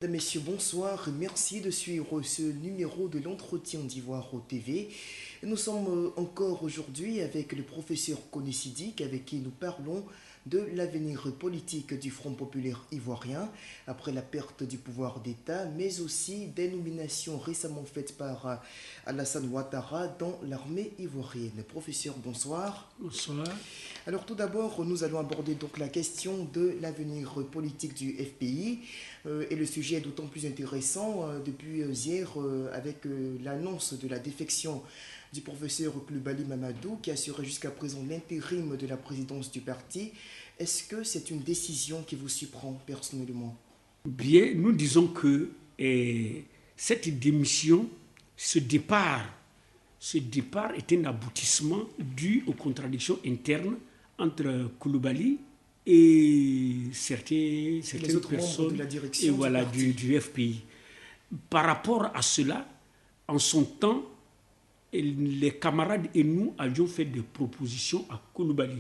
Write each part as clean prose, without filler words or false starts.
Messieurs, bonsoir. Merci de suivre ce numéro de l'entretien d'Ivoire au TV. Nous sommes encore aujourd'hui avec le professeur Koné Siddiq, avec qui nous parlons de l'avenir politique du Front populaire ivoirien après la perte du pouvoir d'État, mais aussi des nominations récemment faites par Alassane Ouattara dans l'armée ivoirienne. Professeur, bonsoir. Bonsoir. Alors tout d'abord, nous allons aborder donc la question de l'avenir politique du FPI et le sujet est d'autant plus intéressant depuis hier avec l'annonce de la défection du professeur Coulibaly Mamadou qui assurait jusqu'à présent l'intérim de la présidence du parti. Est-ce que c'est une décision qui vous surprend personnellement? Bien, nous disons que cette démission, ce départ est un aboutissement dû aux contradictions internes entre Coulibaly et certaines personnes de la direction du FPI. Par rapport à cela, en son temps, les camarades et nous avions fait des propositions à Coulibaly.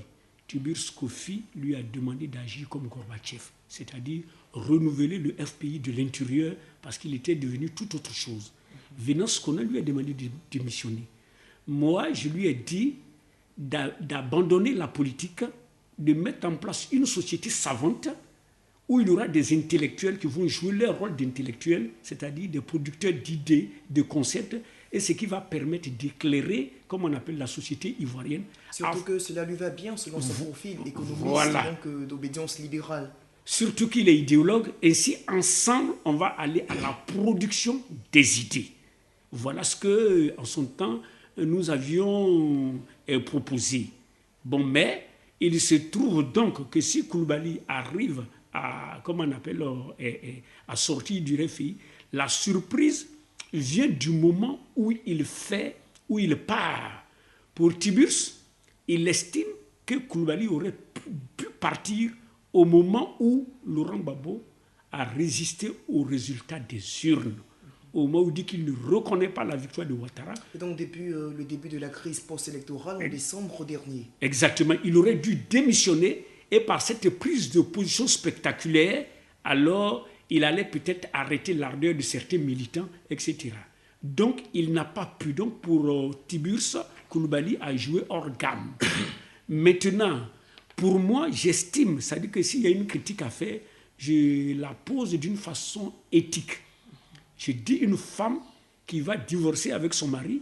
Tiburce Kofi lui a demandé d'agir comme Gorbatchev, c'est-à-dire renouveler le FPI de l'intérieur parce qu'il était devenu tout autre chose. Venance Konan lui a demandé de démissionner. Moi, je lui ai dit d'abandonner la politique, de mettre en place une société savante où il y aura des intellectuels qui vont jouer leur rôle d'intellectuels, c'est-à-dire des producteurs d'idées, de concepts, et ce qui va permettre d'éclairer, comme on appelle la société ivoirienne. Surtout que cela lui va bien selon son profil économique, donc d'obédience libérale. Surtout qu'il est idéologue, ainsi ensemble on va aller à la production des idées. Voilà ce que, en son temps, nous avions proposé. Bon, mais il se trouve donc que si Coulibaly arrive à, comme on appelle, à sortir du RFI, la surprise vient du moment où il part. Pour Tiburce, il estime que Coulibaly aurait pu partir au moment où Laurent Gbagbo a résisté aux résultats des urnes. Au moment où il dit qu'il ne reconnaît pas la victoire de Ouattara. Et donc depuis le début de la crise post-électorale en décembre dernier. Exactement. Il aurait dû démissionner et par cette prise de position spectaculaire, alors il allait peut-être arrêter l'ardeur de certains militants, etc. Donc il n'a pas pu. Donc pour Tiburce, Coulibaly a joué hors gamme. Maintenant, pour moi, j'estime, c'est-à-dire que s'il y a une critique à faire, je la pose d'une façon éthique. Je dis une femme qui va divorcer avec son mari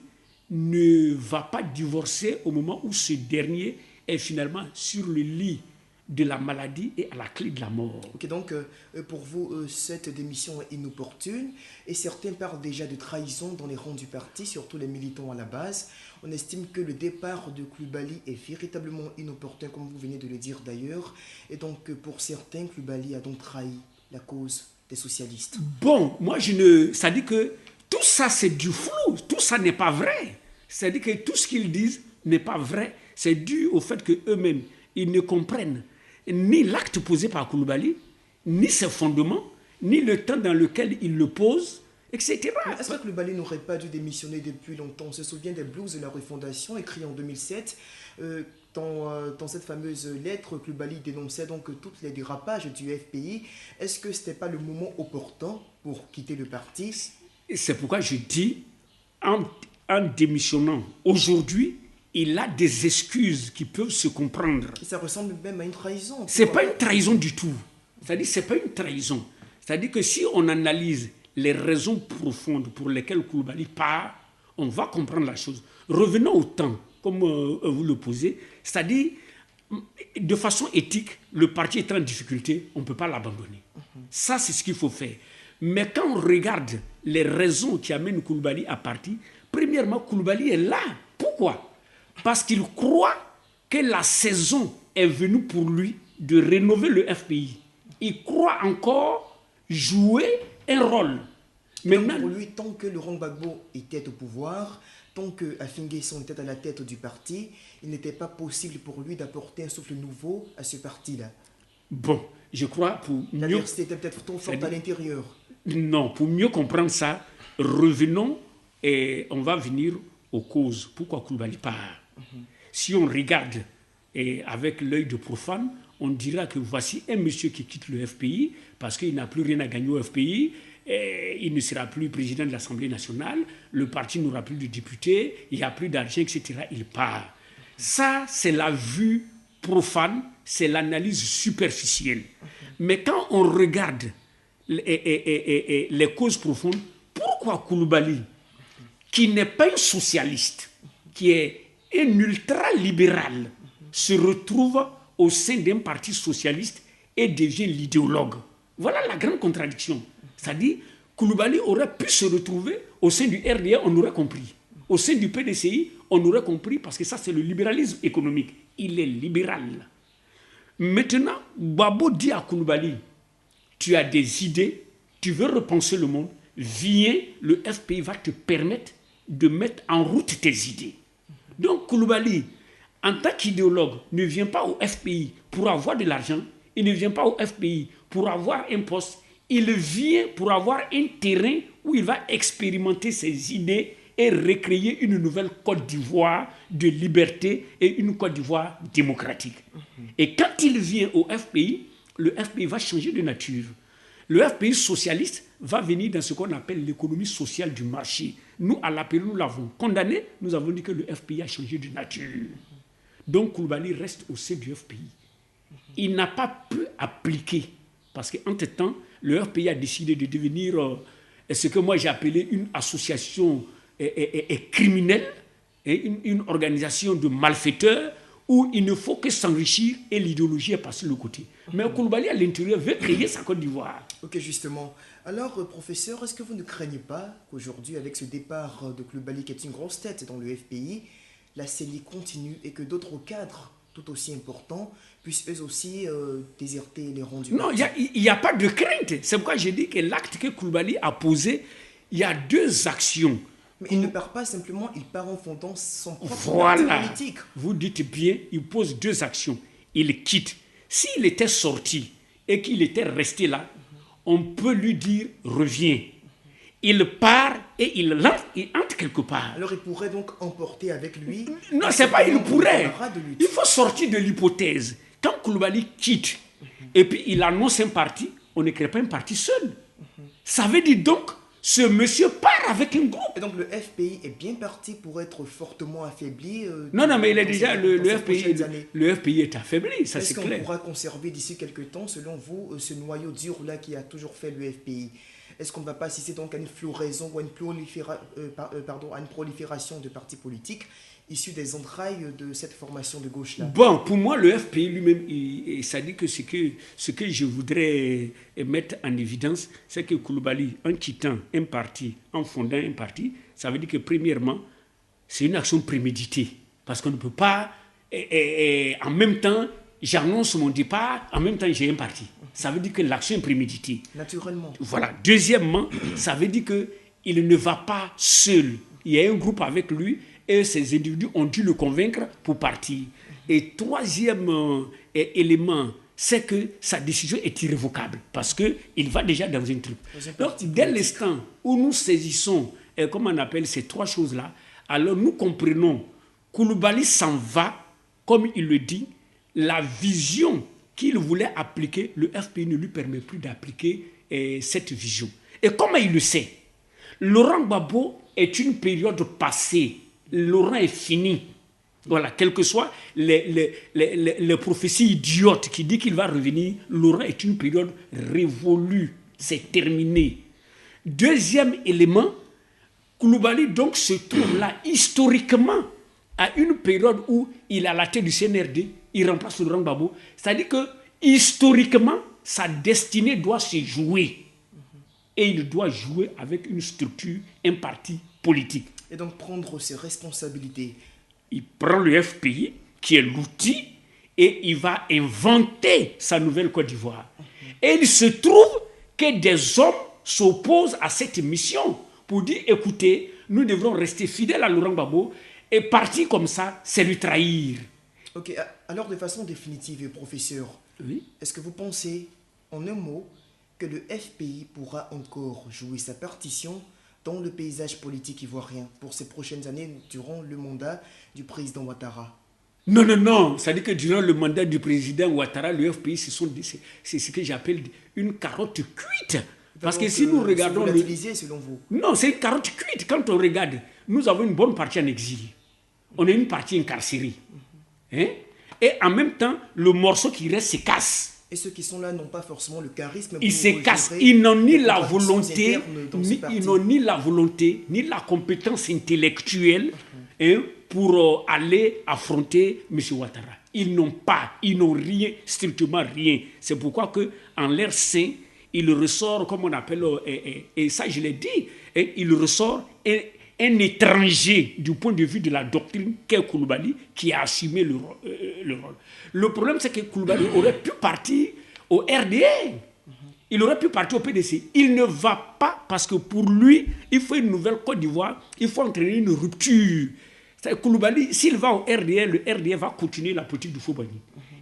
ne va pas divorcer au moment où ce dernier est finalement sur le lit de la maladie et à la clé de la mort. Ok, donc pour vous, cette démission est inopportune et certains parlent déjà de trahison dans les rangs du parti, surtout les militants à la base. On estime que le départ de Coulibaly est véritablement inopportun, comme vous venez de le dire d'ailleurs. Et donc pour certains, Coulibaly a donc trahi la cause des socialistes. Bon, moi ça dit que tout ça c'est du flou, tout ça n'est pas vrai. C'est-à-dire que tout ce qu'ils disent n'est pas vrai. C'est dû au fait qu'eux-mêmes, ils ne comprennent ni l'acte posé par Coulibaly, ni ses fondements, ni le temps dans lequel il le pose, etc. Est-ce que Coulibaly n'aurait pas dû démissionner depuis longtemps? On se souvient des blues de la refondation écrits en 2007. Dans cette fameuse lettre, Coulibaly dénonçait donc tous les dérapages du FPI. Est-ce que ce n'était pas le moment opportun pour quitter le parti? C'est pourquoi je dis, en démissionnant aujourd'hui, il a des excuses qui peuvent se comprendre. Et ça ressemble même à une trahison. Ce n'est pas une trahison du tout. C'est-à-dire que ce n'est pas une trahison. C'est-à-dire que si on analyse les raisons profondes pour lesquelles Coulibaly part, on va comprendre la chose. Revenons au temps, comme vous le posez. C'est-à-dire, de façon éthique, le parti est en difficulté, on ne peut pas l'abandonner. Ça, c'est ce qu'il faut faire. Mais quand on regarde les raisons qui amènent Coulibaly à partir, premièrement, Coulibaly est là. Pourquoi? Parce qu'il croit que la saison est venue pour lui de rénover le FPI. Il croit encore jouer un rôle. Maintenant, pour lui, tant que Laurent Gbagbo était au pouvoir, tant que Afin Guesson était à la tête du parti, il n'était pas possible pour lui d'apporter un souffle nouveau à ce parti-là. Bon, je crois pour la diversité était peut-être trop forte à l'intérieur. Non, pour mieux comprendre ça, revenons et on va venir aux causes. Pourquoi Coulibaly part? Si on regarde avec l'œil de profane, on dira que voici un monsieur qui quitte le FPI parce qu'il n'a plus rien à gagner au FPI il ne sera plus président de l'Assemblée nationale, le parti n'aura plus de députés, il n'y a plus d'argent, etc. Il part. Ça, c'est la vue profane, c'est l'analyse superficielle. Mais quand on regarde les causes profondes, pourquoi Koulibaly, qui n'est pas un socialiste, qui est un ultra-libéral, se retrouve au sein d'un parti socialiste et devient l'idéologue? Voilà la grande contradiction. C'est-à-dire, Koulibaly aurait pu se retrouver au sein du RDA, on aurait compris. Au sein du PDCI, on aurait compris, parce que ça, c'est le libéralisme économique. Il est libéral. Maintenant, Babo dit à Koulibaly, tu as des idées, tu veux repenser le monde, viens, le FPI va te permettre de mettre en route tes idées. Donc Koulibaly, en tant qu'idéologue, ne vient pas au FPI pour avoir de l'argent, il ne vient pas au FPI pour avoir un poste, il vient pour avoir un terrain où il va expérimenter ses idées et recréer une nouvelle Côte d'Ivoire de liberté et une Côte d'Ivoire démocratique. Et quand il vient au FPI, le FPI va changer de nature. Le FPI socialiste va venir dans ce qu'on appelle l'économie sociale du marché. Nous, à l'appel, nous l'avons condamné, nous avons dit que le FPI a changé de nature. Donc Koulibaly reste au sein du FPI. Il n'a pas pu appliquer, parce qu'entre-temps, le FPI a décidé de devenir ce que moi j'ai appelé une association criminelle, une organisation de malfaiteurs, où il ne faut que s'enrichir et l'idéologie est passée de l'autre côté. Mais Koulibaly, à l'intérieur, veut créer sa Côte d'Ivoire. Ok, justement. Alors, professeur, est-ce que vous ne craignez pas qu'aujourd'hui, avec ce départ de Koulibaly, qui est une grosse tête dans le FPI, la CENI continue et que d'autres cadres, tout aussi importants, puissent eux aussi déserter les rangs du parti? Non, il n'y a pas de crainte. C'est pourquoi j'ai dit que l'acte que Koulibaly a posé, il y a deux actions. Mais il ne part pas simplement, il part en fondant son propre parti politique. Vous dites bien, il pose deux actions. Il quitte. S'il était sorti et qu'il était resté là, on peut lui dire reviens. Il part et il entre quelque part. Alors il pourrait donc emporter avec lui. Non, c'est pas il pourrait. Il faut sortir de l'hypothèse. Quand Koulibaly quitte et puis il annonce un parti, on ne crée pas un parti seul. Ça veut dire donc ce monsieur part avec un groupe. Et donc le FPI est bien parti pour être fortement affaibli. Non, mais il est déjà le FPI est affaibli, ça c'est clair. Est-ce qu'on pourra conserver d'ici quelques temps, selon vous, ce noyau dur là qui a toujours fait le FPI? Est-ce qu'on ne va pas assister donc à une floraison ou à une prolifération de partis politiques issus des entrailles de cette formation de gauche-là? Bon, pour moi, le FPI lui-même, ça dit que ce que je voudrais mettre en évidence, c'est que Koulibaly, en quittant un parti, en fondant un parti, ça veut dire que premièrement, c'est une action préméditée. Parce qu'on ne peut pas, en même temps, j'annonce mon départ, en même temps, j'ai un parti. Ça veut dire que l'action est préméditée. Naturellement. Voilà. Deuxièmement, ça veut dire qu'il ne va pas seul. Il y a un groupe avec lui et ces individus ont dû le convaincre pour partir. Et troisième élément, c'est que sa décision est irrévocable parce qu'il va déjà dans un truc. Donc, dès l'instant où nous saisissons, comment on appelle ces trois choses-là, alors nous comprenons Koulibaly s'en va, comme il le dit, la vision qu'il voulait appliquer, le FPI ne lui permet plus d'appliquer cette vision. Et comment il le sait? Laurent Gbagbo est une période passée. Laurent est fini. Voilà, quelles que soient les prophéties idiotes qui disent qu'il va revenir, Laurent est une période révolue. C'est terminé. Deuxième élément, Koulibaly donc se trouve là historiquement à une période où il est à la tête du CNRD, il remplace Laurent Gbagbo. C'est-à-dire que historiquement, sa destinée doit se jouer. Et il doit jouer avec une structure, un parti politique. Et donc prendre ses responsabilités. Il prend le FPI, qui est l'outil, et il va inventer sa nouvelle Côte d'Ivoire. Et il se trouve que des hommes s'opposent à cette mission pour dire, écoutez, nous devrons rester fidèles à Laurent Gbagbo, et partir comme ça, c'est lui trahir. Ok, alors de façon définitive, professeur, oui? Est-ce que vous pensez, en un mot, que le FPI pourra encore jouer sa partition dans le paysage politique ivoirien pour ces prochaines années durant le mandat du président Ouattara? Non. C'est-à-dire que durant le mandat du président Ouattara, le FPI, c'est ce que j'appelle une carotte cuite. Parce que si nous regardons... selon vous. Non, c'est une carotte cuite. Quand on regarde, nous avons une bonne partie en exil. On a une partie incarcérée. Hein? Et en même temps, le morceau qui reste se casse. Et ceux qui sont là n'ont pas forcément le charisme. Ils se cassent. Ils n'ont ni la volonté, ni la compétence intellectuelle pour aller affronter M. Ouattara. Ils n'ont rien, strictement rien. C'est pourquoi que en leur sein, il ressort, comme on appelle, et ça je l'ai dit, il ressort un étranger du point de vue de la doctrine qu'est Koulibaly, qui a assumé le rôle. Le problème, c'est que Koulibaly aurait pu partir au RDA. Il aurait pu partir au PDC. Il ne va pas parce que pour lui, il faut une nouvelle Côte d'Ivoire, il faut entraîner une rupture. Koulibaly, s'il va au RDA, le RDA va continuer la politique du Fobani.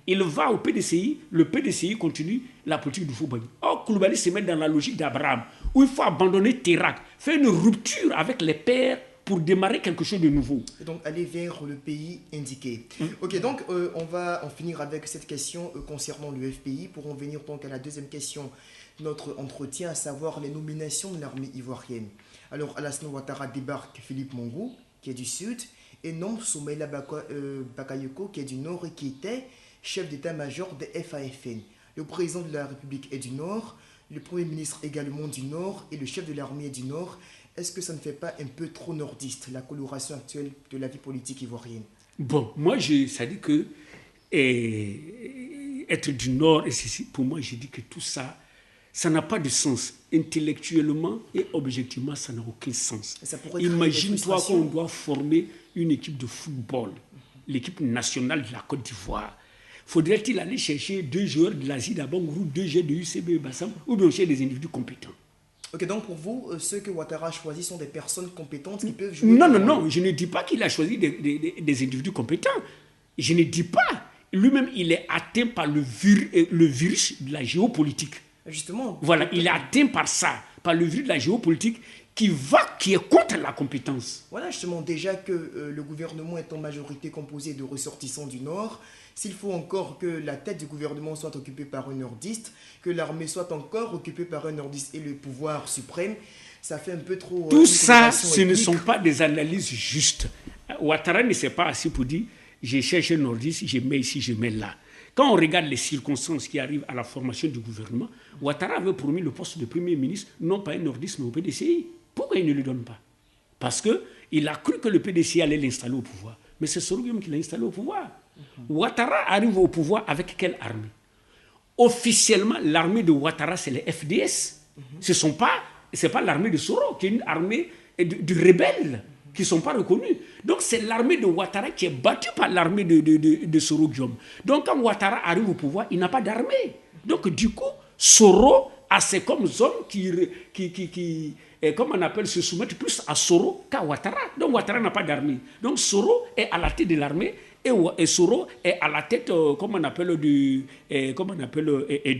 Il va au PDCI, le PDCI continue la politique du Fobani. Or, Koulibaly se met dans la logique d'Abraham, où il faut abandonner Térak, faire une rupture avec les pères pour démarrer quelque chose de nouveau. Et donc, aller vers le pays indiqué. Ok, donc, on va en finir avec cette question concernant le FPI pour en venir donc à la deuxième question de notre entretien, à savoir les nominations de l'armée ivoirienne. Alors, Alassane Ouattara débarque Philippe Mongou, qui est du Sud, et nomme Soumaïla Bakayoko, qui est du Nord et qui était chef d'état-major de FAFN. Le président de la République est du Nord, le Premier ministre également du Nord et le chef de l'armée est du Nord. Est-ce que ça ne fait pas un peu trop nordiste, la coloration actuelle de la vie politique ivoirienne? Bon, moi, ça dit que être du Nord, et ceci, pour moi, je dis que tout ça, ça n'a pas de sens. Intellectuellement et objectivement, ça n'a aucun sens. Imagine-toi qu'on doit former une équipe de football, l'équipe nationale de la Côte d'Ivoire. Faudrait-il aller chercher 2 joueurs de l'Asie d'Abangrou, 2 joueurs de UCB Bassam, ou bien chez des individus compétents? Ok, donc pour vous, ceux que Ouattara a choisis sont des personnes compétentes qui peuvent jouer... Non, je ne dis pas qu'il a choisi des individus compétents. Je ne dis pas. Lui-même, il est atteint par le virus de la géopolitique. Justement. Voilà, il est atteint par ça, par le virus de la géopolitique qui est contre la compétence. Voilà, justement, déjà que le gouvernement est en majorité composé de ressortissants du Nord, s'il faut encore que la tête du gouvernement soit occupée par un nordiste, que l'armée soit encore occupée par un nordiste et le pouvoir suprême, ça fait un peu trop... Tout ça, ce ne sont pas des analyses justes. Ouattara ne s'est pas assis pour dire « je cherche un nordiste, je mets ici, je mets là ». Quand on regarde les circonstances qui arrivent à la formation du gouvernement, Ouattara avait promis le poste de Premier ministre, non pas un nordiste, mais au PDCI. Pourquoi il ne le donne pas? Parce qu'il a cru que le PDCI allait l'installer au pouvoir. Mais c'est Soro Guillaume qui l'a installé au pouvoir. Ouattara arrive au pouvoir avec quelle armée? Officiellement, l'armée de Ouattara, c'est les FDS. Ce n'est pas l'armée de Soro, qui est une armée de rebelles qui ne sont pas reconnus. Donc, c'est l'armée de Ouattara qui est battue par l'armée de Soro Guillaume. Donc, quand Ouattara arrive au pouvoir, il n'a pas d'armée. Donc, du coup, Soro a ses comme hommes qui comme on appelle, se soumettent plus à Soro qu'à Ouattara. Donc, Ouattara n'a pas d'armée. Donc, Soro est à la tête de l'armée et Soro est à la tête, comme on appelle, du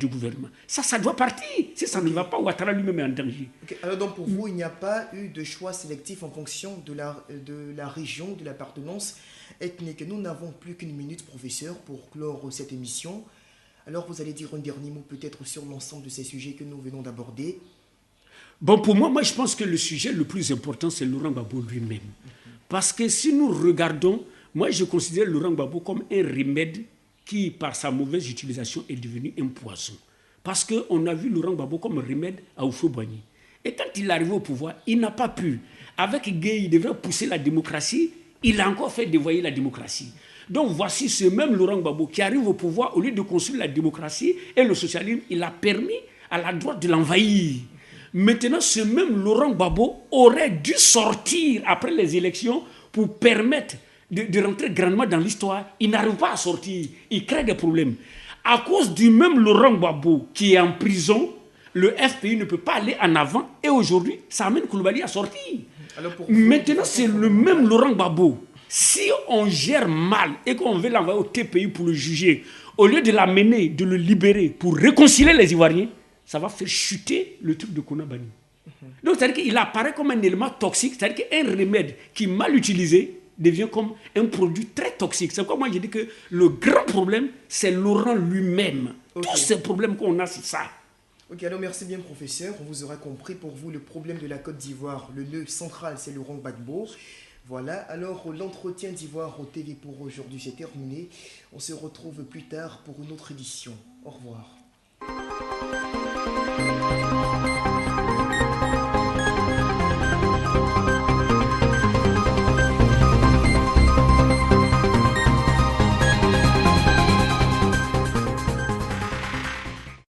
gouvernement. Ça doit partir. Si ça ne va pas, Ouattara lui-même est en danger. Okay. Alors donc pour vous, il n'y a pas eu de choix sélectif en fonction de la région, de l'appartenance ethnique. Nous n'avons plus qu'une minute, professeur, pour clore cette émission. Alors vous allez dire un dernier mot peut-être sur l'ensemble de ces sujets que nous venons d'aborder. Bon, pour moi, je pense que le sujet le plus important, c'est Laurent Gbagbo lui-même. Parce que si nous regardons, moi, je considère Laurent Gbagbo comme un remède qui, par sa mauvaise utilisation, est devenu un poison. Parce qu'on a vu Laurent Gbagbo comme remède à Houphouët-Boigny. Et quand il est arrivé au pouvoir, il n'a pas pu. Avec Gueye, il devait pousser la démocratie. Il a encore fait dévoyer la démocratie. Donc voici ce même Laurent Gbagbo qui arrive au pouvoir, au lieu de construire la démocratie et le socialisme, il a permis à la droite de l'envahir. Maintenant, ce même Laurent Gbagbo aurait dû sortir après les élections pour permettre de rentrer grandement dans l'histoire. Il n'arrive pas à sortir. Il crée des problèmes. À cause du même Laurent Gbagbo qui est en prison, le FPI ne peut pas aller en avant. Et aujourd'hui, ça amène Koulibaly à sortir. Maintenant, c'est le même Laurent Gbagbo. Si on gère mal et qu'on veut l'envoyer au TPI pour le juger, au lieu de l'amener, de le libérer pour réconcilier les Ivoiriens, ça va faire chuter le truc de Konabani. Donc, c'est-à-dire qu'il apparaît comme un élément toxique, c'est-à-dire qu'un remède qui, mal utilisé, devient comme un produit très toxique. C'est pourquoi moi, je dis que le grand problème, c'est Laurent lui-même. Okay. Tous ces problèmes qu'on a, c'est ça. Ok, alors merci bien professeur, on vous aura compris. Pour vous, le problème de la Côte d'Ivoire, le nœud central, c'est le Rond Gbagbo. Voilà, alors l'entretien d'Ivoire au TV pour aujourd'hui, c'est terminé. On se retrouve plus tard pour une autre édition. Au revoir.